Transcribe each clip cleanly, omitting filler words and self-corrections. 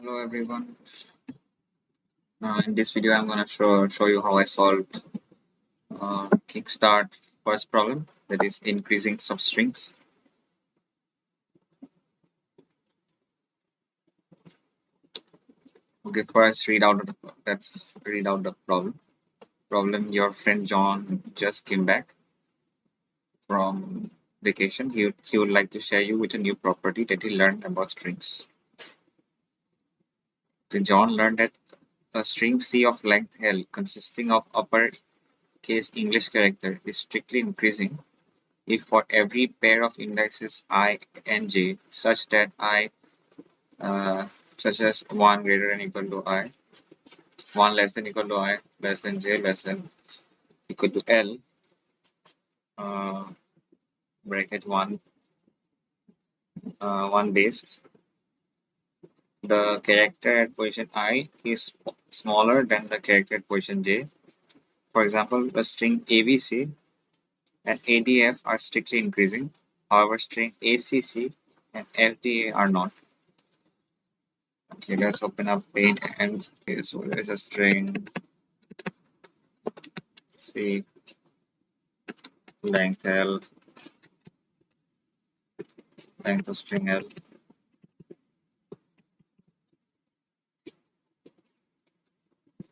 Hello everyone. In this video, I'm gonna show you how I solved Kickstart first problem, that is increasing substrings. Okay, first let's read out the problem. Your friend John just came back from vacation. He would like to share you with a new property that he learned about strings. Okay, John learned that a string C of length L consisting of uppercase English character is strictly increasing if for every pair of indices I and j such that I such as 1 greater than equal to I, 1 less than equal to I, less than j, less than equal to L, uh, bracket 1, 1 based. The character at position I is smaller than the character at position j. For example, the string ABC and ADF are strictly increasing. However, string ACC and FDA are not. Okay, let's open up page and okay, so there's a string C length L, length of string L.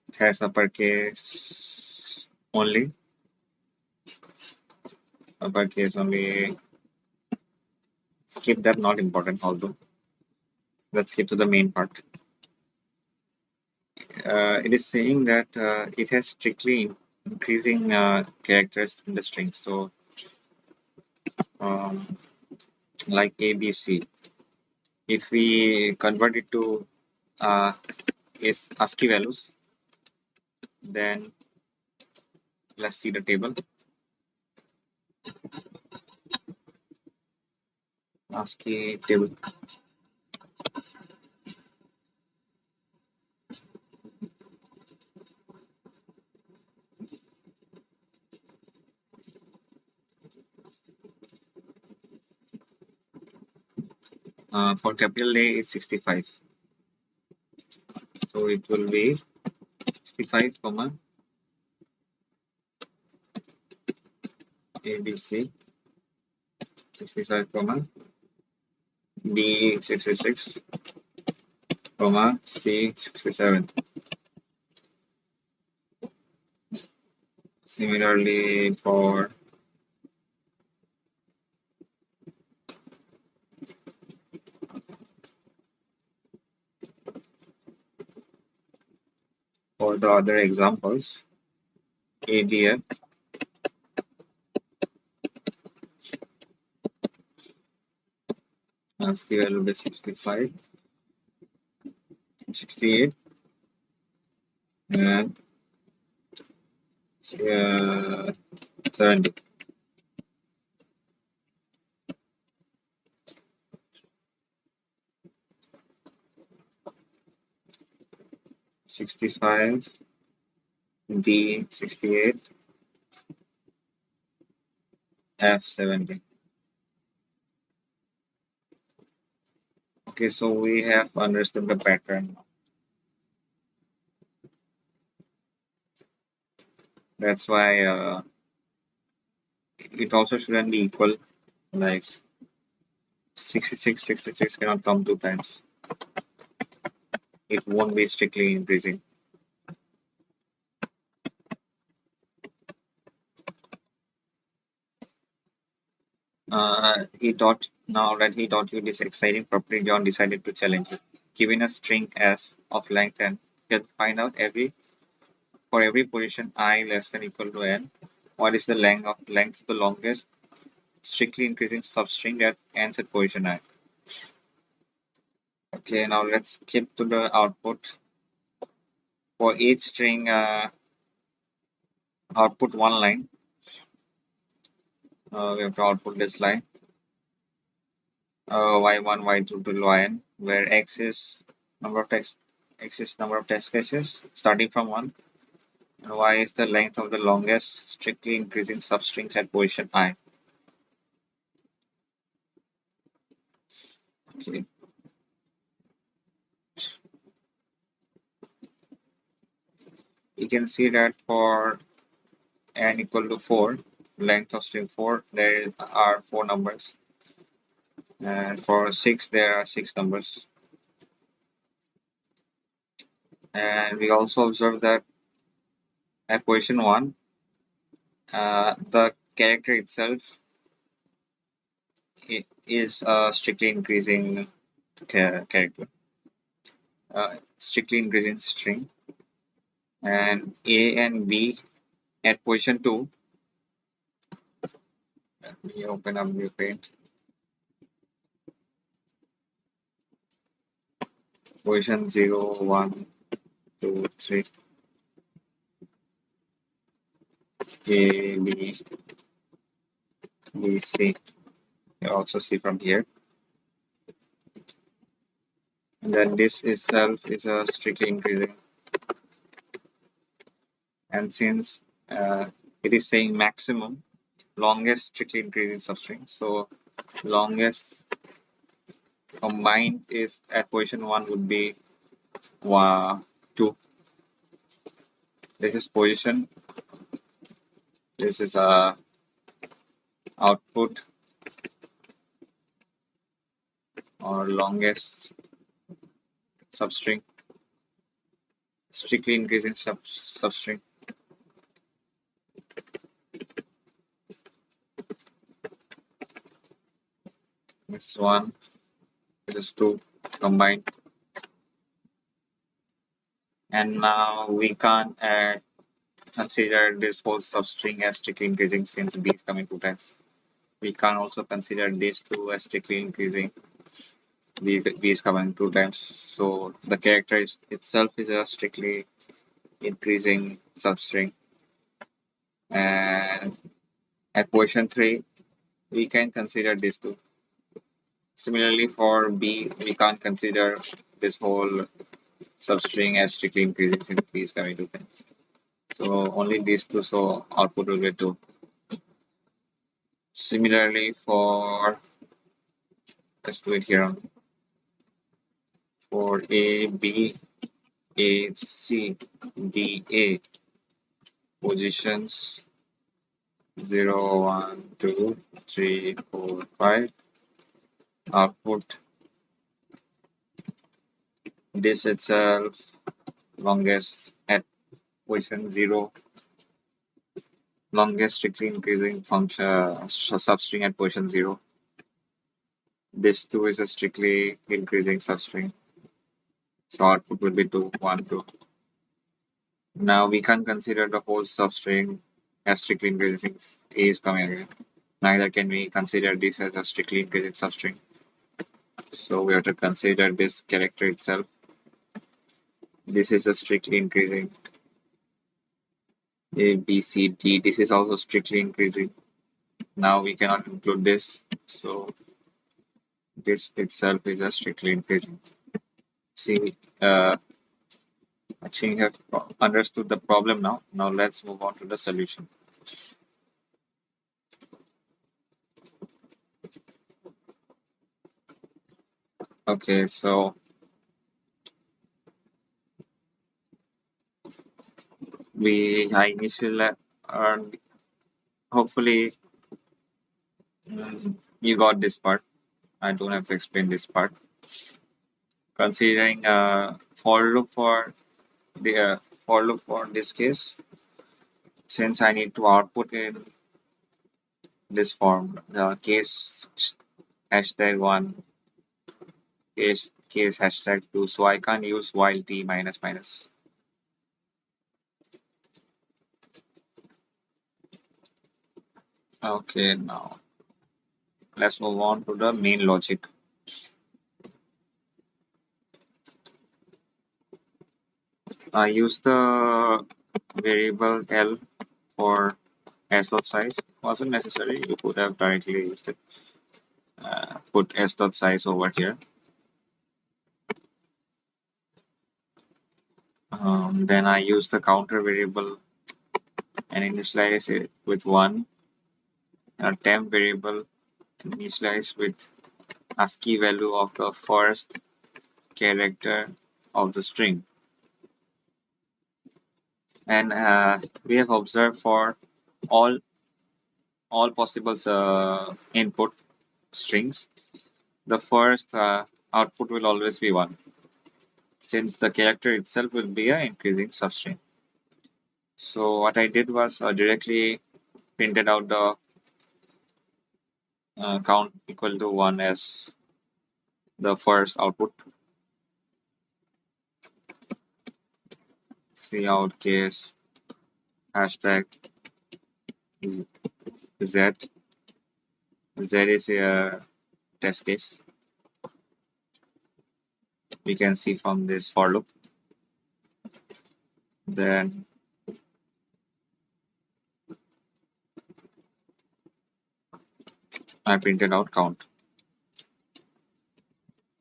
It has uppercase only. Skip that, not important although. Let's skip to the main part. It is saying that it has strictly increasing characters in the string. So um, like ABC, if we convert it to is ASCII values, then let's see the table. ASCII table. For capital A, it's 65. So it will be 65, comma ABC 65, comma B 66, comma C 67. Similarly, for the other examples, ADF ASCII value will be 65, 68, and 70. 65, D 68, F 70. Okay, so we have understood the pattern. That's why it also shouldn't be equal, like 66, 66 cannot come two times. It won't be strictly increasing. Now that he taught you this exciting property, John decided to challenge it. Given a string S of length n, he'll find out for every position I less than equal to n, what is the length of the longest strictly increasing substring that ends at position I. Okay, now let's skip to the output. For each string, output one line. We have to output this line. Y1, y2 to yn, where x is number of test cases starting from 1, and y is the length of the longest strictly increasing substrings at position I. Okay. can see that for n equal to 4, length of string 4, there are 4 numbers. And for 6, there are 6 numbers. And we also observe that at position 1, the character itself is a strictly increasing character, strictly increasing string. And A and B at position 2, let me open up the page. Position 0, 1, 2, 3, A, B, B, C. You also see from here. And then this itself is a strictly increasing. And since it is saying maximum, longest strictly increasing substring. So longest combined is at position 1 would be 2. This is position. This is output or longest substring, strictly increasing substring. This is 1. This is 2 combined. And now we can't consider this whole substring as strictly increasing since b is coming 2 times. We can also consider these two as strictly increasing. B is coming 2 times. So the character itself is a strictly increasing substring. And at position 3, we can consider these two. Similarly, for B, we can't consider this whole substring as strictly increasing since B is coming 2 times. So only these two, so output will be 2. Similarly, let's do it here for A, B, A, C, D, A, positions 0, 1, 2, 3, 4, 5, output this itself longest at position 0, longest strictly increasing function substring at position 0. This 2 is a strictly increasing substring. So output will be 2, 1, 2. Now we can consider the whole substring as strictly increasing A is coming here. Neither can we consider this as a strictly increasing substring. So we have to consider this character itself. This is a strictly increasing A, B, C, D. This is also strictly increasing. Now we cannot include this. So this itself is a strictly increasing. See, I think you have understood the problem now. Now let's move on to the solution. Okay, so I initially hopefully you got this part. I don't have to explain this part. Considering for loop for the for loop for this case, since I need to output in this form, the case hashtag 1, case hashtag 2, so I can't use while t minus minus. Okay, now let's move on to the main logic. I use the variable L for s dot size. Wasn't necessary, you could have directly used it. Put s dot size over here. Then I use the counter variable and initialize it with 1. A temp variable initialize with ASCII value of the first character of the string. And we have observed for all possible input strings, the first output will always be 1, since the character itself will be an increasing substring. So what I did was directly printed out the count equal to 1 as the first output. Cout case hashtag z, z is a test case. We can see from this for loop. Then I printed out count,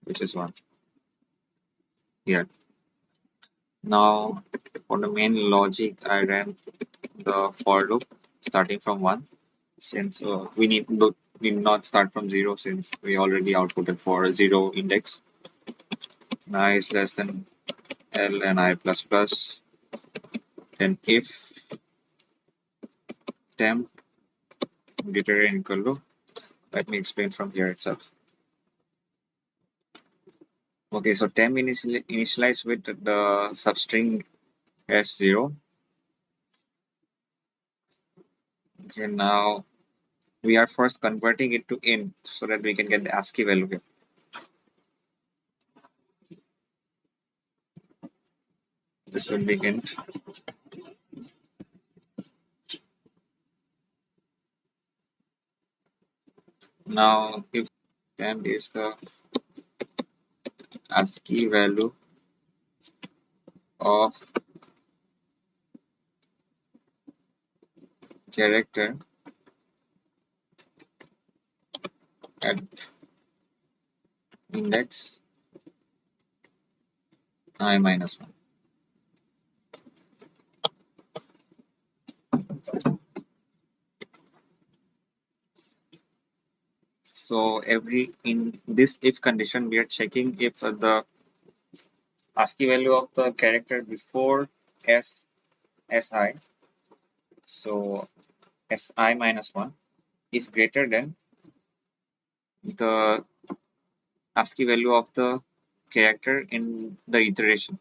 which is 1 here. Now for the main logic, I ran the for loop starting from 1, since we need not start from 0, since we already outputted for a 0 index. I is less than L and I plus plus. Then if temp greater than equal to, let me explain from here itself. Okay, so temp initialize with the substring s0. Okay, now we are first converting it to int so that we can get the ASCII value here. This will be int. Now if temp is the ASCII value of character at index I minus 1. So in this if condition, we are checking if the ASCII value of the character before si, so si minus 1 is greater than the ASCII value of the character in the iteration.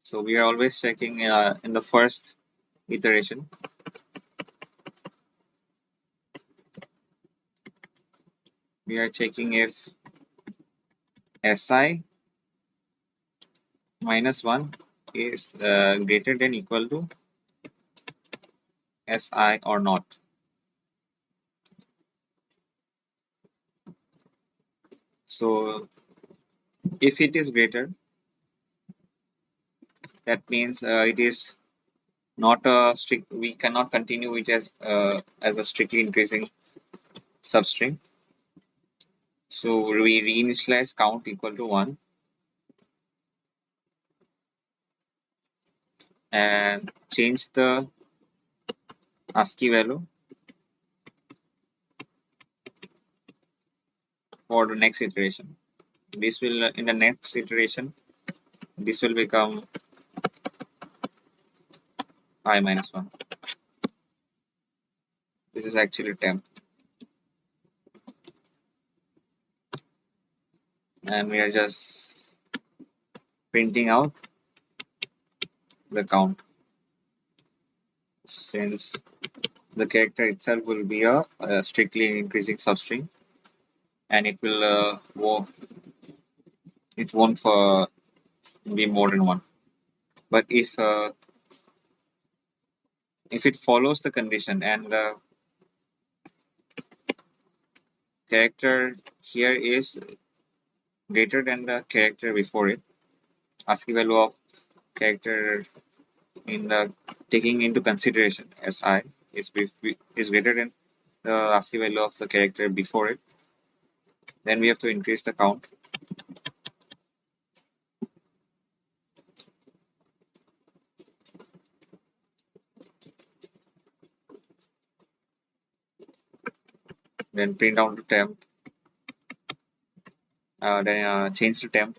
So we are always checking in the first iteration. We are checking if si minus 1 is greater than equal to si or not. So if it is greater, that means it is not a strict, we cannot continue it as a strictly increasing substring. So we reinitialize count equal to 1 and change the ASCII value for the next iteration. This will in the next iteration, this will become I minus 1. This is actually temp, and we are just printing out the count, since the character itself will be a strictly increasing substring, and it will it won't be more than 1. But if it follows the condition and the character here is greater than the character before it, ASCII value of character in the taking into consideration si is greater than the ASCII value of the character before it, then we have to increase the count. Then print down to temp, then change to temp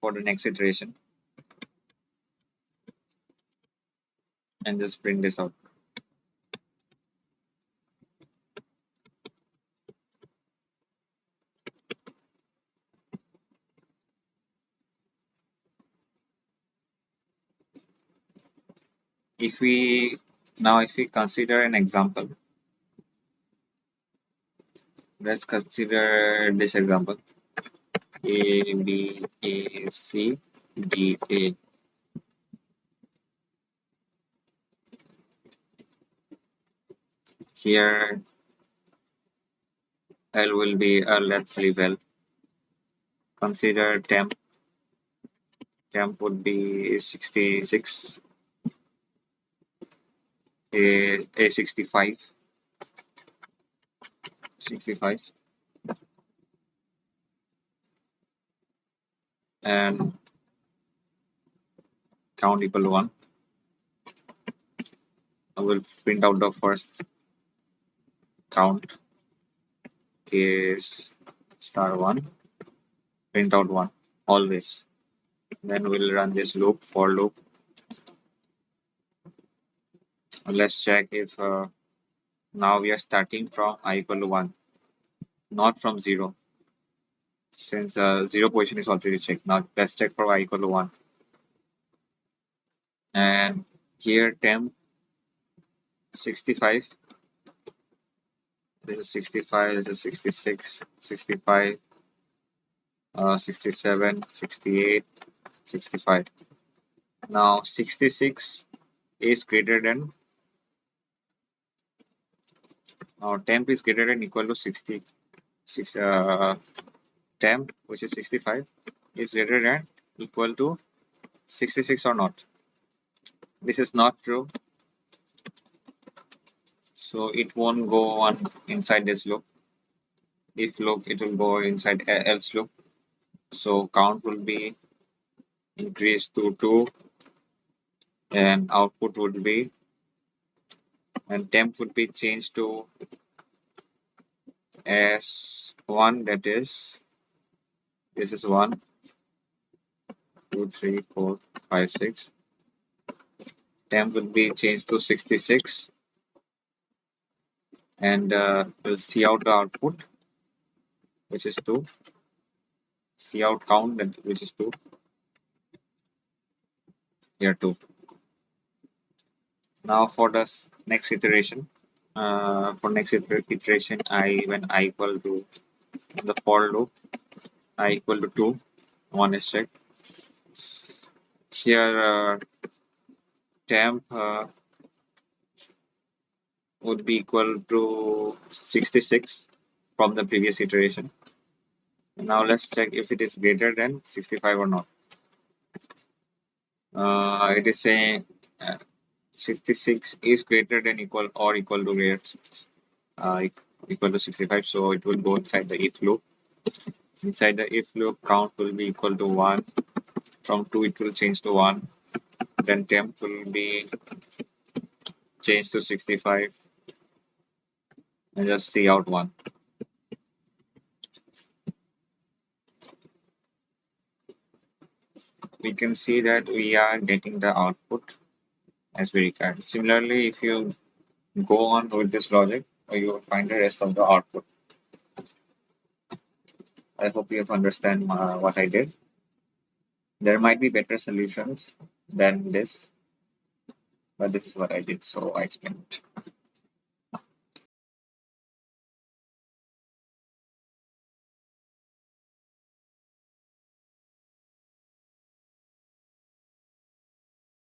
for the next iteration. and just print this out. If we consider an example, let's consider this example: A B A C D A. Here L will be let's leave L. Consider temp. Temp would be 66, a 65, 65, and count equal to 1. I will print out the first count, case star 1, print out 1 always. Then we'll run this loop, for loop. Let's check if now we are starting from I equal to 1, not from 0, since 0 position is already checked. Now let's check for I equal to 1. And here temp 65, this is 65, this is 66, 65, 67, 68, 65. Now 66 is greater than, now temp is greater than equal to 66, temp which is 65 is greater than equal to 66 or not. This is not true, so it won't go on inside this loop. If loop, it will go inside else loop, so count will be increased to 2 and output would be, and temp would be changed to S1, that is, this is 1, 2, 3, 4, 5, 6. Temp will be changed to 66, and we'll see out the output, which is 2. See out count, which is 2. Here 2. Now for the next iteration, when I equal to, in the for loop, I equal to 2, 1 is checked. Here temp would be equal to 66 from the previous iteration. Now let's check if it is greater than 65 or not. It is saying 66 is greater than equal to greater equal to 65, so it will go inside the if loop. Inside the if loop, count will be equal to 1. From 2 it will change to 1. Then temp will be changed to 65 and just see out 1. We can see that we are getting the output as we required. Similarly, if you go on with this logic, you will find the rest of the output. I hope you have understand what I did. There might be better solutions than this, but this is what I did, so I explained it.